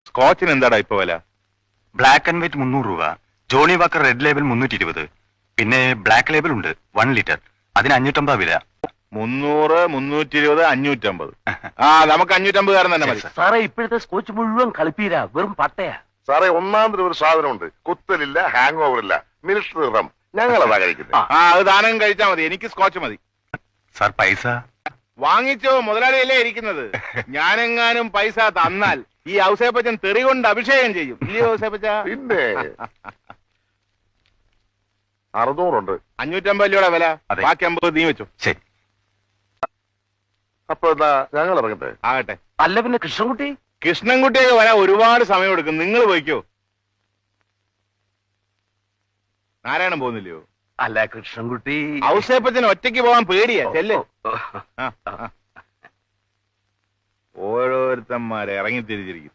സ്കോച്ചിന് എന്താടാ ഇപ്പൊ വില? ബ്ലാക്ക് ആൻഡ് വൈറ്റ് 300 രൂപ, ജോണി വാക്കർ റെഡ് ലേബൽ 320, പിന്നെ ബ്ലാക്ക് ലേബൽ ഉണ്ട് 1 ലിറ്റർ, അതിന് 550 വില. 300, 320, 550. ആ നമുക്ക് 550 കാരൻ തന്നെ മതി. സാറേ ഇപ്പോഴത്തെ സ്കോച്ച് മുഴുവൻ കളിപ്പീര, വെറും പട്ടയാ. സാറേ ഒന്നാം തരം ഒരു സാധനമുണ്ട്, കുത്തലില്ല, ഹാങ് ഓവർ ഇല്ല, മിനിസ്റ്റർ റം. ഞങ്ങളതാ കഴിക്കുന്നത്. ആ അത് ദാനം കഴിച്ചാ മതി, എനിക്ക് സ്കോച്ച് മതി. സാർ പൈസ വാങ്ങിച്ചോ, മുതലാളിയല്ലേ ഇരിക്കുന്നത്. ഞാനെങ്ങാനും പൈസ തന്നാൽ ഈ ഔസേപ്പച്ചൻ തെറി കൊണ്ട് അഭിഷേകം ചെയ്യും. ഇല്ലയോ ഔസേപ്പച്ച? പിന്നെ 600 ഉണ്ട്. 550 രൂപയുടെ വില, അതെ. ബാക്കി 50 നീ വെച്ചു. ശരി. അപ്പൊ എന്താ ഞങ്ങൾ ഇറങ്ങട്ടെ? ആകട്ടെ. അല്ല പിന്നെ കൃഷ്ണൻകുട്ടി? കൃഷ്ണൻകുട്ടിയൊക്കെ വരാൻ ഒരുപാട് സമയം എടുക്കും, നിങ്ങൾ പോയിക്കോ. നാരായണൻ പോകുന്നില്ലയോ? അല്ല കൃഷ്ണൻകുട്ടി ഔസേപ്പച്ചന് ഒറ്റയ്ക്ക് പോകാൻ പേടിയാ. ചെല്ല്. ഓരോരുത്തന്മാരെ ഇറങ്ങിത്തിരിച്ചിരിക്കും.